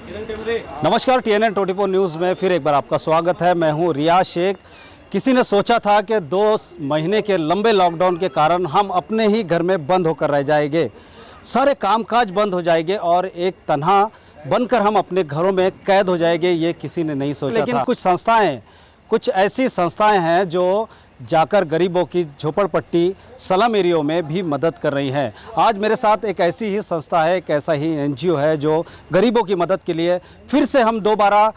नमस्कार, TNN 24 news में फिर एक बार आपका स्वागत है। मैं हूं रियाज शेख। किसी ने सोचा था कि 2 महीने के लंबे लॉकडाउन के कारण हम अपने ही घर में बंद होकर रह जाएंगे, सारे कामकाज बंद हो जाएंगे और एक तन्हा बनकर हम अपने घरों में कैद हो जाएंगे, ये किसी ने नहीं सोचा था। लेकिन कुछ ऐसी संस्थाएं हैं जो जाकर गरीबों की झोपड़पट्टी स्लम एरियो में भी मदद कर रही हैं। आज मेरे साथ एक ऐसी ही संस्था है, एक ऐसा ही NGO है जो गरीबों की मदद के लिए फिर से हम दोबारा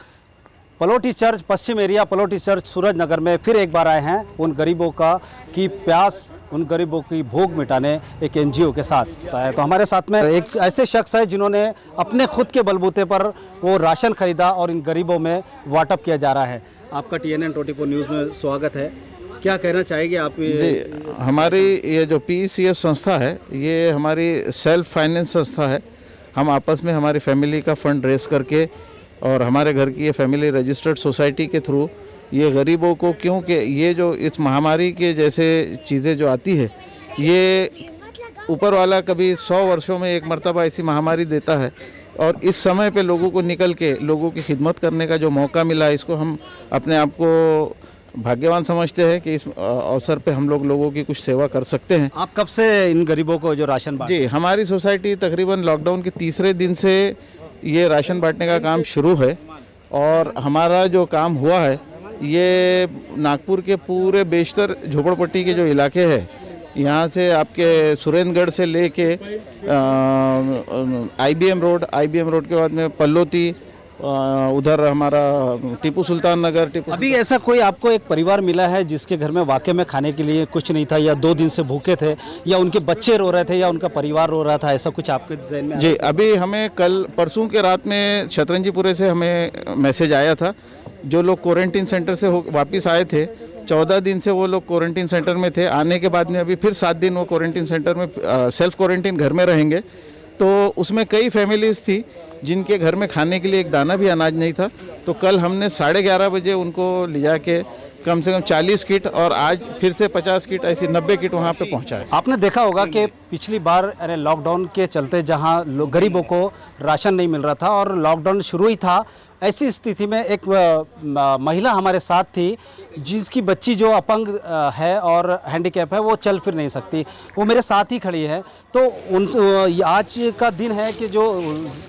पलोटी चर्च पश्चिम एरिया पलोटी चर्च सूरज नगर में फिर एक बार आए हैं उन गरीबों की प्यास, उन गरीबों की भूख मिटाने एक NGO के साथ। तो हमारे साथ में एक ऐसे शख्स है जिन्होंने अपने खुद के बलबूते पर वो राशन खरीदा और इन गरीबों में वाटअप किया जा रहा है। आपका TNN 24 न्यूज़ में स्वागत है। क्या कहना चाहेंगे आप? जी, हमारी ये जो PCF संस्था है, ये हमारी सेल्फ फाइनेंस संस्था है। हम आपस में हमारी फैमिली का फंड रेस करके और हमारे घर की ये फैमिली रजिस्टर्ड सोसाइटी के थ्रू ये गरीबों को, क्योंकि ये जो इस महामारी के जैसे चीज़ें जो आती है, ये ऊपर वाला कभी 100 वर्षों में एक मर्तबा ऐसी महामारी देता है और इस समय पे लोगों को निकल के लोगों की खिदमत करने का जो मौका मिला, इसको हम अपने आप को भाग्यवान समझते हैं कि इस अवसर पे हम लोगों की कुछ सेवा कर सकते हैं। आप कब से इन गरीबों को जो राशन जी, हमारी सोसाइटी तकरीबन लॉकडाउन के तीसरे दिन से ये राशन बांटने का काम शुरू है और हमारा जो काम हुआ है ये नागपुर के पूरे बेशतर झोपड़पट्टी के जो इलाके हैं, यहाँ से आपके सुरेंद्रगढ़ से लेके IBM रोड के बाद में पल्लोती, उधर हमारा टीपू सुल्तान नगर। अभी ऐसा कोई आपको एक परिवार मिला है जिसके घर में वाकई में खाने के लिए कुछ नहीं था, या 2 दिन से भूखे थे, या उनके बच्चे रो रहे थे, या उनका परिवार रो रहा था, ऐसा कुछ आपके ज़हन में? जी, अभी हमें कल परसों के रात में शतरंजीपुरे से हमें मैसेज आया था। जो लोग क्वारंटीन सेंटर से वापस आए थे, 14 दिन से वो लोग क्वारंटीन सेंटर में थे। आने के बाद में अभी फिर 7 दिन वो क्वारंटीन सेंटर में सेल्फ क्वारंटीन घर में रहेंगे। तो उसमें कई फैमिलीज़ थी जिनके घर में खाने के लिए एक दाना भी अनाज नहीं था। तो कल हमने 11:30 बजे उनको ले जाके कम से कम 40 किट और आज फिर से 50 किट, ऐसी 90 किट वहाँ पे पहुँचाए। आपने देखा होगा कि पिछली बार लॉकडाउन के चलते जहाँ गरीबों को राशन नहीं मिल रहा था और लॉकडाउन शुरू ही था, ऐसी स्थिति में एक महिला हमारे साथ थी जिसकी बच्ची जो अपंग है और हैंडीकैप है, वो चल फिर नहीं सकती, वो मेरे साथ ही खड़ी है। तो उन आज का दिन है कि जो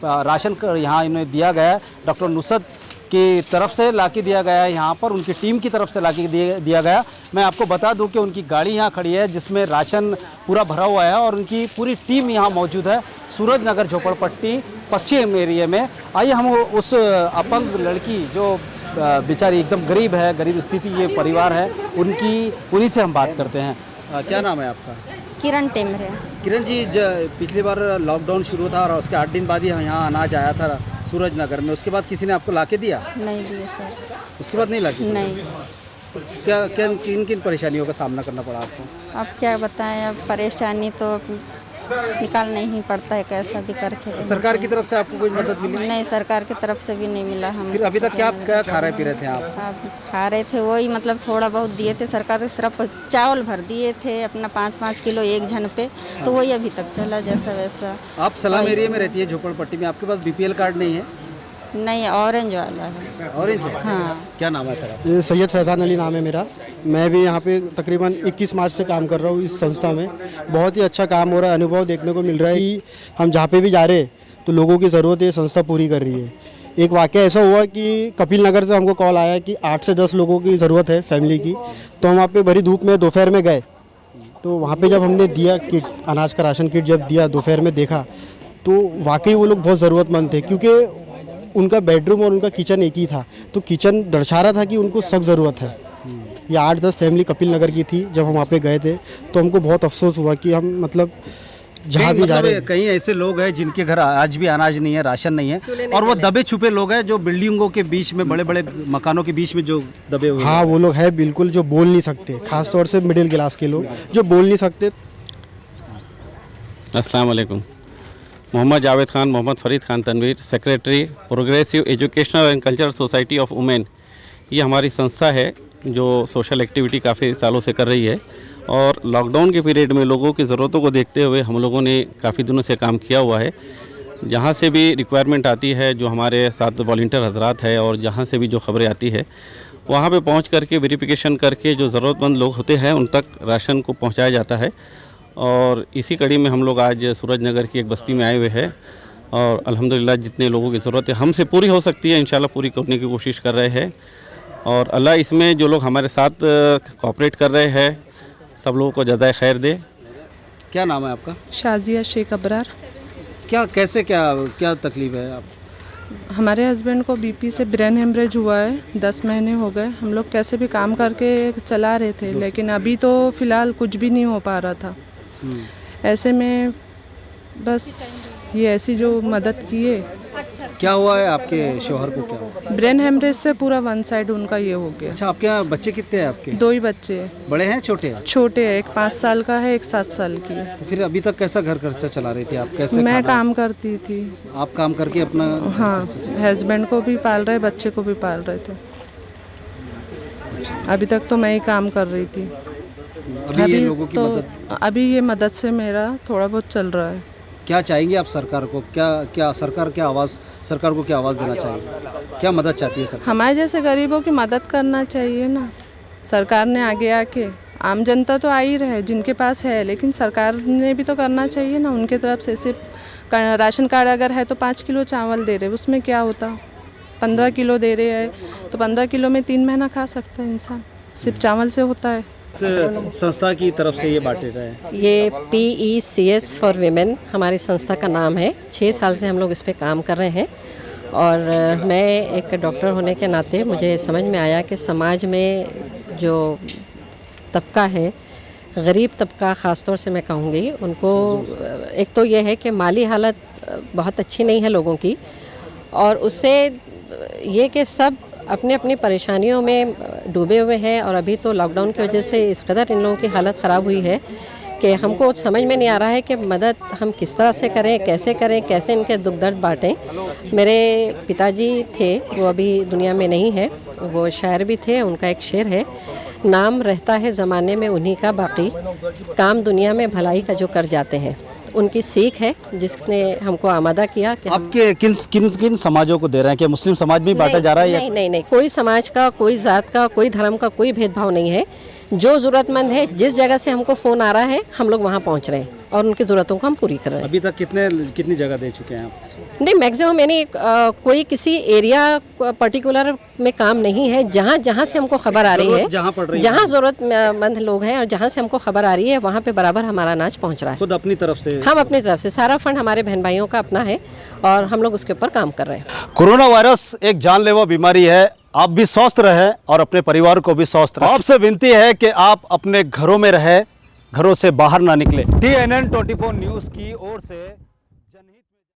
राशन यहाँ इन्हें दिया गया है, डॉक्टर नुसरत की तरफ से लाके दिया गया है, यहाँ पर उनकी टीम की तरफ से लाके दिया गया। मैं आपको बता दूं कि उनकी गाड़ी यहाँ खड़ी है जिसमें राशन पूरा भरा हुआ है और उनकी पूरी टीम यहाँ मौजूद है सूरज नगर झोपड़पट्टी पश्चिम एरिया में। आइए हम उस अपंग लड़की जो बेचारी एकदम गरीब है, गरीब स्थिति ये परिवार है, उन्हीं से हम बात करते हैं। क्या नाम है आपका? किरण टेमरे। किरण जी, पिछली बार लॉकडाउन शुरू था और उसके 8 दिन बाद ही यहाँ अनाज आया था सूरज नगर में, उसके बाद किसी ने आपको लाके दिया? नहीं दिए सर। उसके बाद नहीं लाके? नहीं। तो क्या किन परेशानियों का सामना करना पड़ा आपको? अब क्या बताएं, अब परेशानी तो निकालना ही पड़ता है कैसा भी करके। सरकार की तरफ से आपको कोई मदद मिली? नहीं, सरकार की तरफ से भी नहीं मिला। हम फिर अभी तक क्या खा रहे पी रहे थे आप? खा रहे थे वही, मतलब थोड़ा बहुत दिए थे सरकार, सिर्फ चावल भर दिए थे अपना 5-5 किलो एक जन पे, तो वही अभी तक चला जैसा वैसा। आप स्लम एरिया में रहती है झोपड़पट्टी में, आपके पास BPL कार्ड नहीं है? नहीं, ऑरेंज वाला है। ऑरेंज है? हाँ। क्या नाम है सर? ये सैयद फैज़ान अली नाम है मेरा। मैं भी यहाँ पे तकरीबन 21 मार्च से काम कर रहा हूँ इस संस्था में। बहुत ही अच्छा काम हो रहा है, अनुभव देखने को मिल रहा है कि हम जहाँ पे भी जा रहे तो लोगों की ज़रूरत ये संस्था पूरी कर रही है। एक वाक़या ऐसा हुआ कि कपिल नगर से हमको कॉल आया कि 8 से 10 लोगों की ज़रूरत है फैमिली की। तो हम वहाँ पे भरी धूप में दोपहर में गए, तो वहाँ पे जब हमने दिया किट, अनाज का राशन किट जब दिया, दोपहर में देखा तो वाकई वो लोग बहुत ज़रूरतमंद थे, क्योंकि उनका बेडरूम और उनका किचन एक ही था। तो किचन दर्शा रहा था कि उनको सख्त ज़रूरत है। ये 8-10 फैमिली कपिल नगर की थी। जब हम वहाँ पे गए थे तो हमको बहुत अफसोस हुआ कि हम मतलब जहाँ भी जा रहे हैं, कहीं ऐसे लोग हैं जिनके घर आज भी अनाज नहीं है, राशन नहीं है, और वो दबे छुपे लोग हैं जो बिल्डिंगों के बीच में, बड़े बड़े मकानों के बीच में जो दबे हुए। हाँ, वो लोग हैं बिल्कुल, जो बोल नहीं सकते, खास तौर से मिडिल क्लास के लोग जो बोल नहीं सकते। अस्सलाम वालेकुम। Mohammed Javed Khan, Mohammed Farid Khan Tanveer, secretary progressive educational and cultural society of women. ये हमारी संस्था है जो सोशल एक्टिविटी काफ़ी सालों से कर रही है और लॉकडाउन के पीरियड में लोगों की ज़रूरतों को देखते हुए हम लोगों ने काफ़ी दिनों से काम किया हुआ है। जहाँ से भी रिक्वायरमेंट आती है, जो हमारे साथ वॉलंटियर हजरात है और जहाँ से भी जो खबरें आती है वहाँ पे पहुँच करके वेरिफिकेशन करके जो ज़रूरतमंद लोग होते हैं उन तक राशन को पहुँचाया जाता है। और इसी कड़ी में हम लोग आज सूरज नगर की एक बस्ती में आए हुए हैं और अल्हम्दुलिल्लाह जितने लोगों की ज़रूरत है हमसे पूरी हो सकती है इंशाल्लाह पूरी करने की कोशिश कर रहे हैं। और अल्लाह इसमें जो लोग हमारे साथ कोऑपरेट कर रहे हैं सब लोगों को ज़्यादा खैर दे। क्या नाम है आपका? शाजिया शेख अबरार। क्या कैसे क्या तकलीफ है आप? हमारे हस्बैंड को बीपी से ब्रेन हेमरेज हुआ है, 10 महीने हो गए। हम लोग कैसे भी काम करके चला रहे थे, लेकिन अभी तो फ़िलहाल कुछ भी नहीं हो पा रहा था। ऐसे में बस ये ऐसी जो मदद किए। क्या हुआ है आपके शौहर को? क्या हुआ? ब्रेन हेमरेज से पूरा वन साइड उनका ये हो गया। अच्छा, आपके यहाँ बच्चे कितने हैं आपके? 2 ही बच्चे हैं। बड़े हैं छोटे हैं? छोटे हैं, एक 5 साल का है, एक 7 साल की है। तो फिर अभी तक कैसा घर खर्चा चला रही थी आप? कैसे मैं खाना? काम करती थी। आप काम करके अपना? हाँ, हस्बैंड को भी पाल रहे, बच्चे को भी पाल रहे थे। अभी तक तो मैं ही काम कर रही थी। अभी ये लोगों की मदद अभी ये मदद से मेरा थोड़ा बहुत चल रहा है। क्या चाहेंगे आप सरकार को? क्या सरकार को क्या आवाज़ देना चाहिए? क्या मदद चाहती है सरकार? हमारे जैसे गरीबों की मदद करना चाहिए ना। सरकार ने आगे आके, आम जनता तो आ ही रहे जिनके पास है, लेकिन सरकार ने भी तो करना चाहिए ना। उनके तरफ से सिर्फ राशन कार्ड अगर है तो 5 किलो चावल दे रहे, उसमें क्या होता? 15 किलो दे रहे हैं तो 15 किलो में 3 महीना खा सकता है इंसान। सिर्फ चावल से होता है। संस्था की तरफ से ये बांटे रहे हैं। ये PECS फॉर वीमेन हमारी संस्था का नाम है। 6 साल से हम लोग इस पे काम कर रहे हैं। और मैं एक डॉक्टर होने के नाते मुझे समझ में आया कि समाज में जो तबका है, गरीब तबका ख़ास तौर से मैं कहूँगी, उनको एक तो ये है कि माली हालत बहुत अच्छी नहीं है लोगों की, और उससे ये कि सब अपनी अपनी परेशानियों में डूबे हुए हैं। और अभी तो लॉकडाउन की वजह से इस कदर इन लोगों की हालत ख़राब हुई है कि हमको समझ में नहीं आ रहा है कि मदद हम किस तरह से करें, कैसे इनके दुख दर्द बांटें। मेरे पिताजी थे, वो अभी दुनिया में नहीं है, वो शायर भी थे। उनका एक शेर है, नाम रहता है ज़माने में उन्हीं का, बाकी काम दुनिया में भलाई का जो कर जाते हैं। उनकी सीख है जिसने हमको आमादा किया कि आपके किन समाजों को दे रहे हैं? कि मुस्लिम समाज में बांटा जा रहा है? नहीं, कोई समाज का, कोई जात का, कोई धर्म का कोई भेदभाव नहीं है। जो ज़रूरतमंद है, जिस जगह से हमको फ़ोन आ रहा है, हम लोग वहाँ पहुँच रहे हैं और उनकी ज़रूरतों को हम पूरी कर रहे हैं। अभी तक कितनी जगह दे चुके हैं आप? नहीं, मैक्सिमम यानी कोई किसी एरिया पर्टिकुलर में काम नहीं है। जहाँ से हमको खबर आ रही है, जहाँ ज़रूरतमंद लोग हैं और जहाँ से हमको खबर आ रही है, वहाँ पे बराबर हमारा अनाज पहुँच रहा है। खुद अपनी तरफ से? हम अपनी तरफ से सारा फंड हमारे बहन भाइयों का अपना है और हम लोग उसके ऊपर काम कर रहे हैं। कोरोना वायरस एक जानलेवा बीमारी है। आप भी स्वस्थ रहें और अपने परिवार को भी स्वस्थ रखें। आपसे विनती है कि आप अपने घरों में रहें, घरों से बाहर ना निकले। TNN 24 न्यूज़ की ओर से